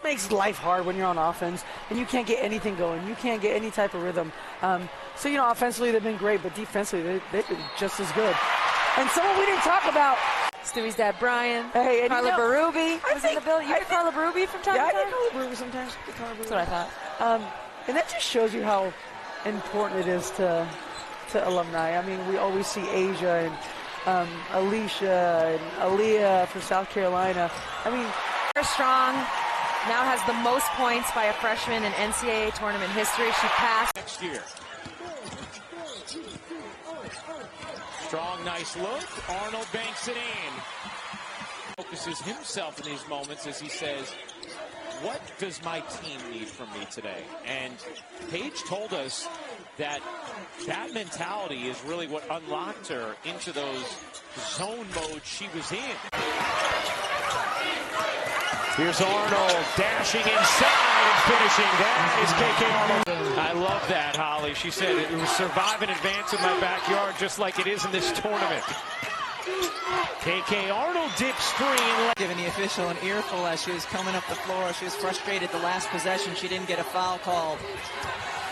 Makes life hard when you're on offense and you can't get anything going. You can't get any type of rhythm. So, you know, offensively they've been great, but defensively they've been just as good. And someone we didn't talk about. Stewie's dad, Brian. Hey, and Carla Berube was in the building. You get Carla Berube from time to time? Yeah, I get Carla Berube sometimes. That's what I thought. And that just shows you how important it is to alumni. I mean, we always see Asia and Alicia and Aaliyah from South Carolina. I mean, very strong. Now has the most points by a freshman in NCAA tournament history. She passed next year. Strong, nice look. Arnold banks it in. Focuses himself in these moments as he says, what does my team need from me today? And Paige told us that mentality is really what unlocked her into those zone modes she was in. Here's Arnold dashing inside and finishing. That is KK Arnold. I love that, Holly. She said it was survive and advance in my backyard just like it is in this tournament. KK Arnold dips three. Giving the official an earful as she was coming up the floor. She was frustrated the last possession. She didn't get a foul called.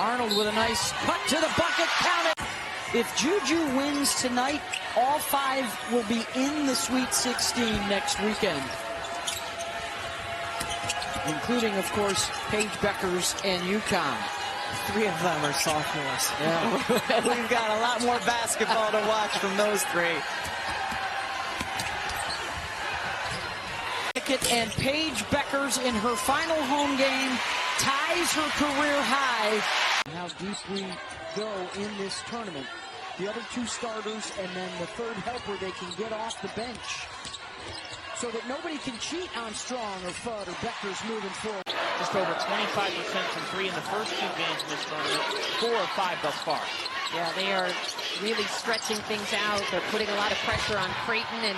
Arnold with a nice cut to the bucket. Count it. If Juju wins tonight, all five will be in the Sweet 16 next weekend, including, of course, Paige Beckers and UConn. Three of them are sophomores. Yeah. We've got a lot more basketball to watch from those three. And Paige Beckers in her final home game ties her career high. How deep we go in this tournament. The other two starters and then the third helper, they can get off the bench so that nobody can cheat on Strong or Fudd or Beckers moving forward. Just over 25% from three in the first two games in this tournament, 4 or 5 thus far. Yeah, they are really stretching things out. They're putting a lot of pressure on Creighton and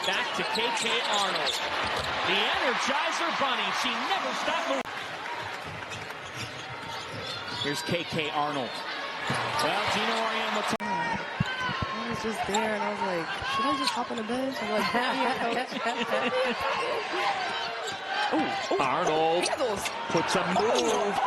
back to KK Arnold. The Energizer Bunny. She never stopped moving. Here's KK Arnold. Well, Dino Ariel. I was just there and I was like, should I just hop on the bench? I'm like, Arnold puts a move.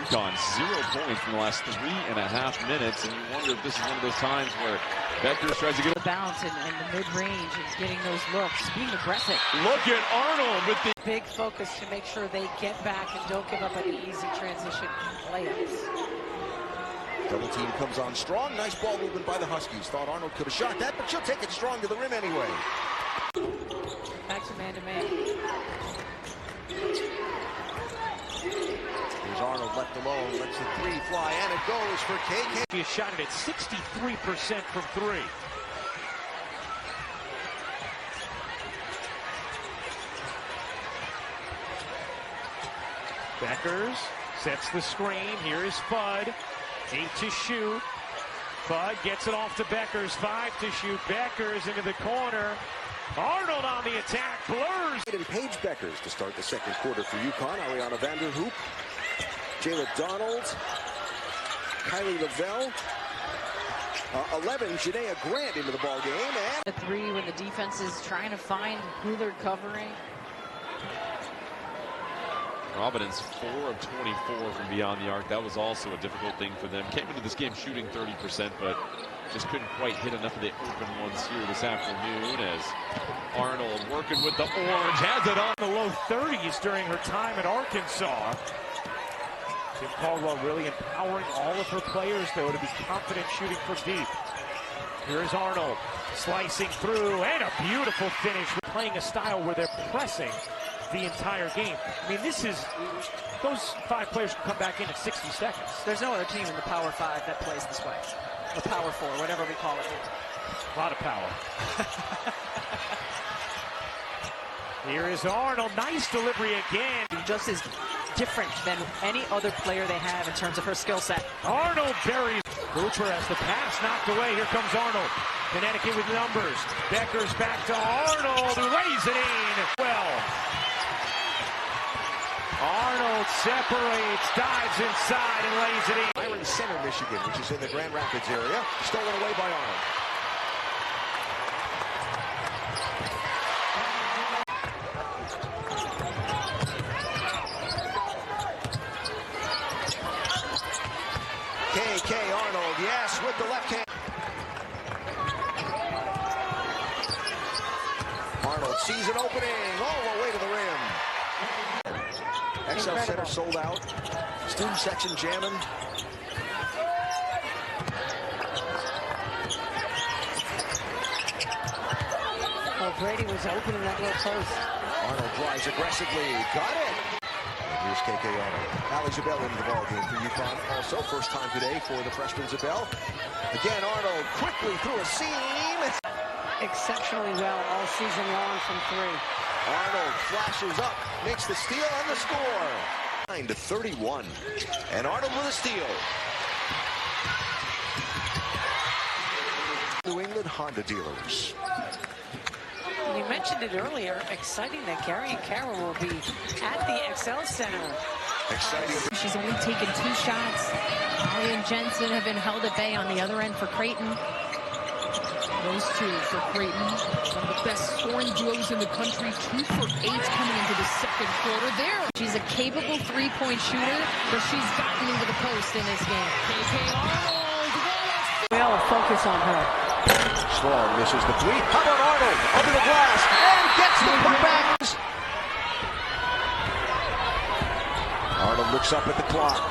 UConn 0 points in the last 3.5 minutes, and you wonder if this is one of those times where Beckers tries to get the bounce and the mid-range and getting those looks, being aggressive. Look at Arnold with the big focus to make sure they get back and don't give up any easy transition layups. Double team comes on Strong. Nice ball movement by the Huskies. Thought Arnold could have shot that, but she'll take it Strong to the rim anyway. Back to man-to-man. Here's Arnold left alone. Lets the three fly, and it goes for KK. He has shot it at 63% from three. Beckers sets the screen. Here is Fudd. 8 to shoot. Fudd gets it off to Beckers. 5 to shoot. Beckers into the corner. Arnold on the attack. Blurs. And Paige Beckers to start the second quarter for UConn. Ariana Vanderhoop. Jayla Donald. Kylie Lavelle. 11, Janaea Grant into the ball game. And the three when the defense is trying to find who they're covering. Providence 4 of 24 from beyond the arc. That was also a difficult thing for them. Came into this game shooting 30%, but just couldn't quite hit enough of the open ones here this afternoon as Arnold working with the orange. Has it on the low 30s during her time at Arkansas. Kim Caldwell really empowering all of her players, though, to be confident shooting from deep. Here's Arnold slicing through, and a beautiful finish. Playing a style where they're pressing the entire game. I mean, this is, those 5 players can come back in 60 seconds. There's no other team in the Power 5 that plays this way. Or Power 4, whatever we call it. A lot of power. Here is Arnold. Nice delivery again. Just as different than any other player they have in terms of her skill set. Arnold buries. Boocher has the pass knocked away. Here comes Arnold. Connecticut with numbers. Beckers back to Arnold, who lays it in. Well, Arnold separates, dives inside, and lays it in. Byron Center, Michigan, which is in the Grand Rapids area. Stolen away by Arnold. Arnold, yes, with the left hand. Arnold sees an opening all the way to the rim. XL Center sold out. Student section jamming. Oh, Brady was opening that little post. Arnold drives aggressively. Got it. And here's KK Arnold. Ali Zabel into the ball game for UConn. Also, first time today for the freshman Zabel. Again, Arnold quickly through a seam. Exceptionally well all season long from three. Arnold flashes up, makes the steal and the score. 9-31. And Arnold with a steal. New England Honda dealers. We mentioned it earlier. Exciting that Gary and Carroll will be at the XL Center. Exciting. She's only taken 2 shots. Holly and Jensen have been held at bay on the other end for Creighton. Those two for Creighton, one of the best scoring duos in the country. 2 for 8 coming into the second quarter. There, she's a capable 3-point shooter, but she's gotten into the post in this game. KK Arnold. Well, focus on her. Strong misses the 3. How about Arnold under the glass and gets the putback. Arnold looks up at the clock,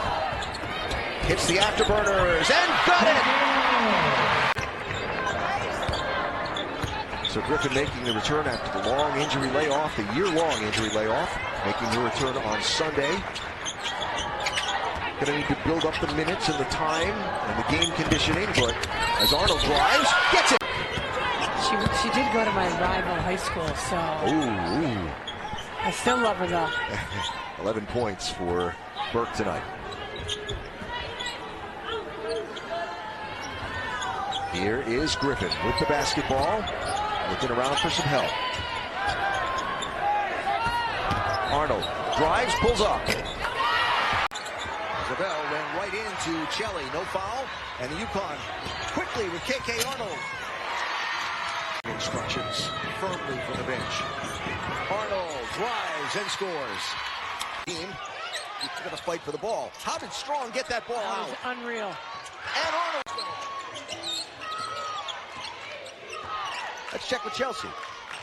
hits the afterburners and got it. So Griffin making the return after the long injury layoff, the year-long injury layoff, making the return on Sunday. Going to need to build up the minutes and the time and the game conditioning, but as Arnold drives, gets it. She did go to my rival high school, so Ooh. I still love her though. 11 points for Burke tonight. Here is Griffin with the basketball, looking around for some help. Arnold drives, pulls up. Zabel ran right into Chelly, no foul, and the UConn quickly with KK Arnold. Instructions firmly from the bench. Arnold drives and scores. Team, you're going to fight for the ball. How did Strong get that ball out? That was unreal. And Arnold. Let's check with Chelsea.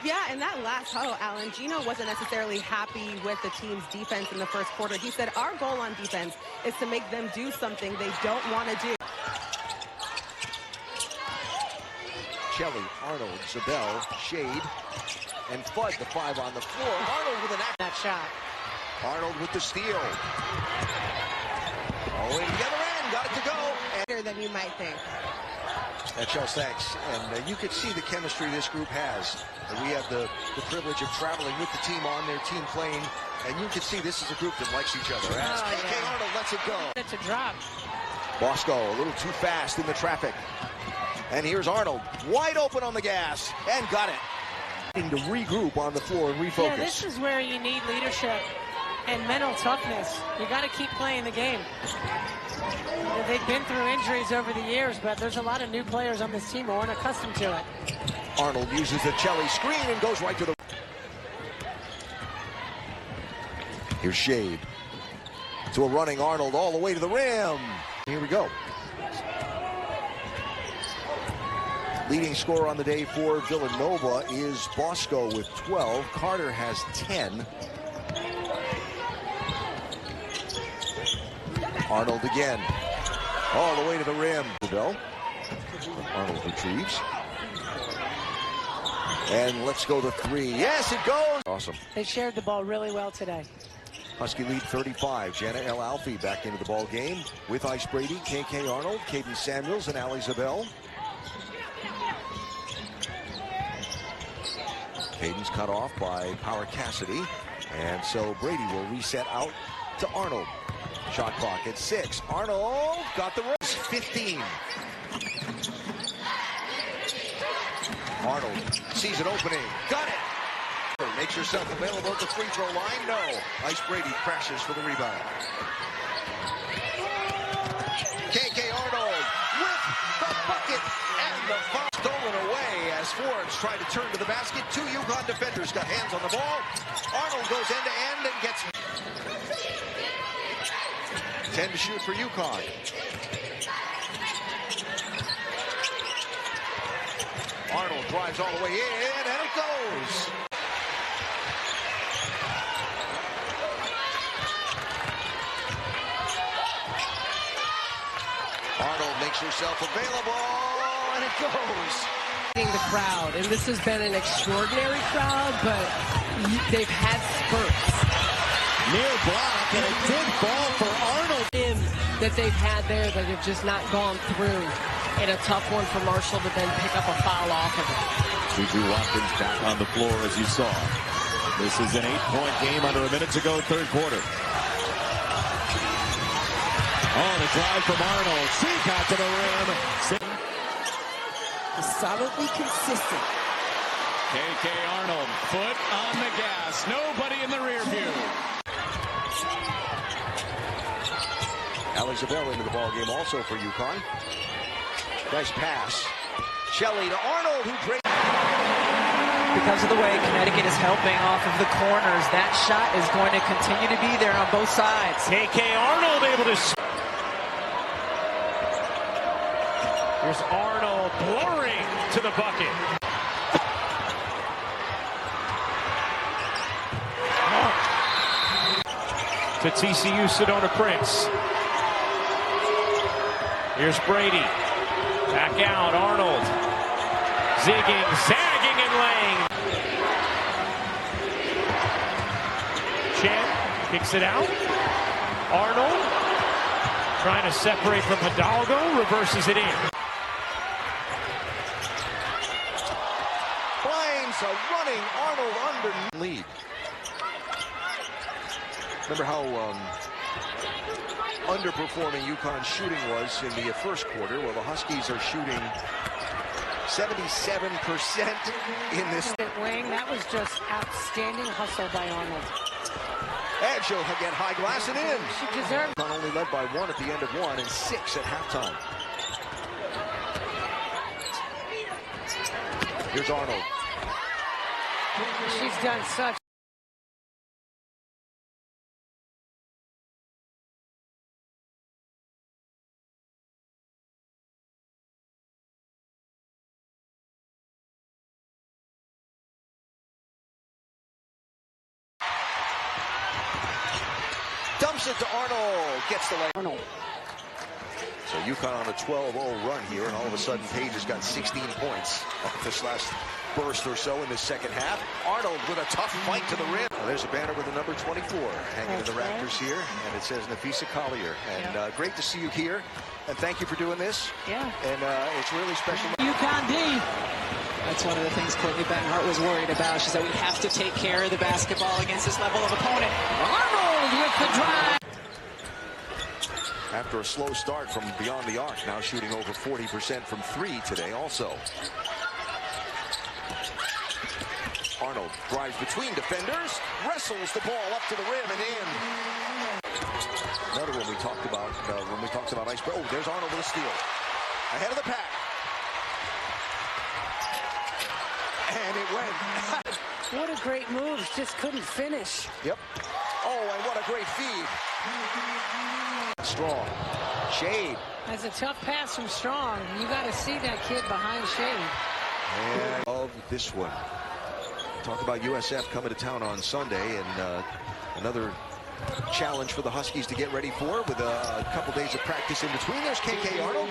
Yeah, in that last huddle, Alan, Gino wasn't necessarily happy with the team's defense in the first quarter. He said, our goal on defense is to make them do something they don't want to do. Chelly, Arnold, Zabel, Shade, and Fudd, the 5 on the floor. Arnold with that shot. Arnold with the steal. All the way to the other end, got it to go. Better than you might think. Chelsea, thanks. And you could see the chemistry this group has. We have the privilege of traveling with the team on their team playing, and you can see this is a group that likes each other. As KK Arnold lets it go. It's a drop. Bosco a little too fast in the traffic. And here's Arnold, wide open on the gas, and got it. To regroup on the floor and refocus. Yeah, this is where you need leadership and mental toughness. You got to keep playing the game. They've been through injuries over the years, but there's a lot of new players on this team who aren't accustomed to it. Arnold uses the Chelly screen and goes right to the... Here's Shade. To a running Arnold all the way to the rim. Here we go. Leading scorer on the day for Villanova is Bosco with 12. Carter has 10. Arnold again. All the way to the rim. Arnold retrieves. And let's go to 3. Yes, it goes. Awesome. They shared the ball really well today. Husky lead 35. Jana El Alfie back into the ball game with Ice Brady, KK Arnold, Kaden Samuels, and Ali Zabel. Caden's cut off by Power Cassidy. And so Brady will reset out to Arnold. Shot clock at 6. Arnold got the race. 15. Arnold sees an opening. Got it. Makes herself available at the free throw line. No. Ice Brady crashes for the rebound. KK Arnold with the bucket and the foul stolen away as Forbes tried to turn to the basket. 2 UConn defenders got hands on the ball. Arnold goes end to end and gets 10 to shoot for UConn. Arnold drives all the way in, and it goes. Arnold makes herself available, and it goes. The crowd, and this has been an extraordinary crowd, but they've had spurts. Near block, and a good ball for Arnold. That they've had there that have just not gone through. And a tough one for Marshall to then pick up a foul off of it. Juju Watkins back on the floor, as you saw. This is an 8-point game under a minute to go, third quarter. Oh, the drive from Arnold. She got to the rim. Solidly consistent. KK Arnold, foot on the gas. Nobody in the rear view. Alex Zabel into the ball game also for UConn. Nice pass. Shelley to Arnold, who breaks. Because of the way Connecticut is helping off of the corners, that shot is going to continue to be there on both sides. KK Arnold able to. Here's Arnold blurring to the bucket. To TCU Sedona Prince. Here's Brady. Back out, Arnold. Zigging, zagging, and laying. Chen kicks it out. Arnold trying to separate from Hidalgo, reverses it in. Finds a running Arnold under lead. Remember how underperforming UConn's shooting was in the first quarter? Well, the Huskies are shooting 77% in this Wing, that was just outstanding hustle by Arnold. And she'll get high glass and in. She deserved. Not only led by 1 at the end of 1 and 6 at halftime. Here's Arnold. She's done such. Dumps it to Arnold. Gets the leg. Arnold. So UConn on a 12-0 run here, and all of a sudden Page has got 16 points off this last burst or so in the second half. Arnold with a tough fight to the rim. Well, there's a banner with the number 24 hanging in the rafters here, and it says Nafisa Collier. And great to see you here, and thank you for doing this. Yeah. And it's really special. UConn D. That's one of the things Courtney Benhart was worried about. She said we have to take care of the basketball against this level of opponent. Arnold with the drive. After a slow start from beyond the arc, now shooting over 40% from 3 today also. Arnold drives between defenders, wrestles the ball up to the rim and in. Another one we talked about when we talked about ice. Oh, there's Arnold with a steal. Ahead of the pack. And it went. What a great move. Just couldn't finish. Yep. Oh, and what a great feed. Strong. Shade. That's a tough pass from Strong. You got to see that kid behind Shade. And of this one. Talk about USF coming to town on Sunday, and another challenge for the Huskies to get ready for with a couple days of practice in between. There's KK Arnold.